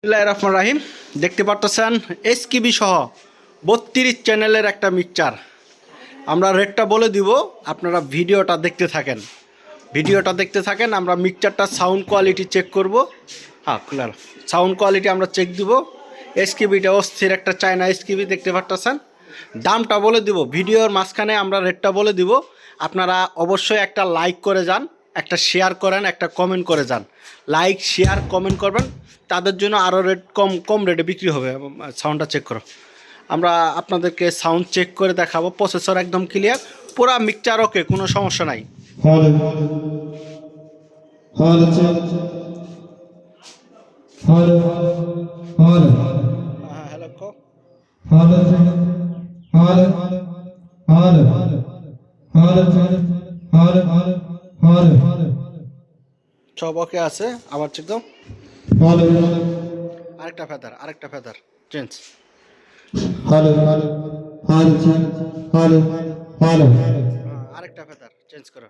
বিসমিল্লাহির রহমানির রহিম। দেখতে পারতেছেন এসকিবি সহ 32 চ্যানেলের একটা মিক্সচার। আমরা রেটটা বলে দিব, আপনারা ভিডিওটা দেখতে থাকেন। আমরা মিক্সচারটা সাউন্ড কোয়ালিটি চেক করব। হ্যাঁ, ক্লিয়ার সাউন্ড কোয়ালিটি আমরা চেক দিব। এসকিবিটা অস্থির একটা চায়না এসকিবি দেখতে পারতেছেন। দামটা বলে দিব, ভিডিওর মাঝখানে আমরা রেটটা বলে দিব। আপনারা অবশ্যই একটা লাইক করে যান, একটা শেয়ার করেন, একটা কমেন্ট করে যান। লাইক শেয়ার কমেন্ট করবেন, তাদের জন্য আরও রেট কম রেটে বিক্রি হবে। সাউন্ডটা চেক করো। আমরা আপনাদেরকে সাউন্ড চেক করে দেখাবো। প্রসেসর একদম ক্লিয়ার, পুরা মিক্সচার ওকে, কোনো সমস্যা নাই। সব ওকে আছে। আবার চেক দাও। আরেকটা ফেদার চেঞ্জ। আরেকটা ফেদার চেঞ্জ করো।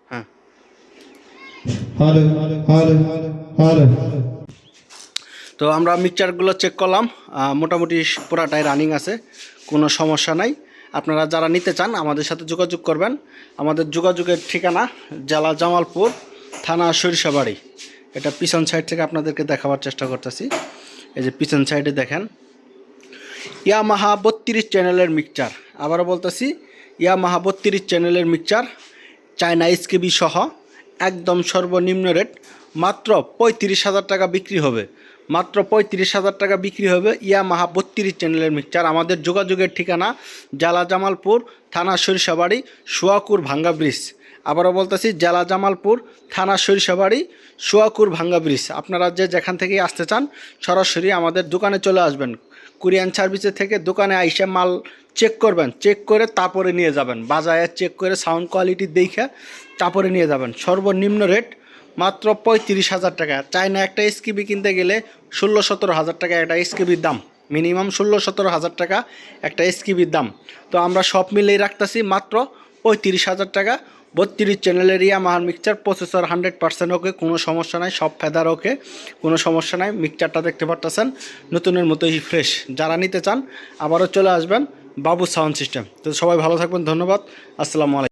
হ্যাঁ, তো আমরা মিক্সচারগুলো চেক করলাম, মোটামুটি পুরাটাই রানিং আছে, কোনো সমস্যা নাই। আপনারা যারা নিতে চান আমাদের সাথে যোগাযোগ করবেন। আমাদের যোগাযোগের ঠিকানা জেলা জামালপুর, থানা সরিষাবাড়ি। এটা পিছন সাইড থেকে আপনাদেরকে দেখাবার চেষ্টা করতেছি। এই যে পিছন সাইডে দেখেন ইয়ামাহা 32 চ্যানেলের মিক্সচার। আবারও বলতেছি, ইয়ামাহা 32 চ্যানেলের মিক্সচার, চায়না এসকেবি সহ, একদম সর্বনিম্ন রেট মাত্র 35,000 টাকা বিক্রি হবে। মাত্র 35,000 টাকা বিক্রি হবে ইয়ামাহা 32 চ্যানেলের মিক্সচার। আমাদের যোগাযোগের ঠিকানা জেলা জামালপুর, থানা সরিষাবাড়ি, সোয়াকুর ভাঙ্গা ব্রিজ। আবারও বলতেছি, জেলা জামালপুর, থানা সরিষাবাড়ি, সোয়াকুর ভাঙ্গা ব্রিজ। আপনারা যেখান থেকেই আসতে চান সরাসরি আমাদের দোকানে চলে আসবেন। কুরিয়ান সার্ভিসের থেকে দোকানে আইসে মাল চেক করবেন, চেক করে তারপরে নিয়ে যাবেন। বাজারে চেক করে সাউন্ড কোয়ালিটি দেখে তারপরে নিয়ে যাবেন। সর্বনিম্ন রেট মাত্র 35,000 টাকা। চায়না একটা এসকিবি কিনতে গেলে 16-17 হাজার টাকা একটা এসকিবির দাম, মিনিমাম 16-17 হাজার টাকা একটা এসকিবির দাম। তো আমরা সব মিলেই রাখতেছি মাত্র 35,000 টাকা। 32 চ্যানেলের ইয়ামাহার মিক্সচার, প্রসেসর 100% ওকে, কোনো সমস্যা নাই। সব ফেদার ওকে, কোনো সমস্যা নাই। মিক্সচারটা দেখতে পারতেছেন নতুনের মতোই ফ্রেশ। যারা নিতে চান আবারও চলে আসবেন বাবু সাউন্ড সিস্টেম। তো সবাই ভালো থাকবেন, ধন্যবাদ, আসসালামু আলাইকুম।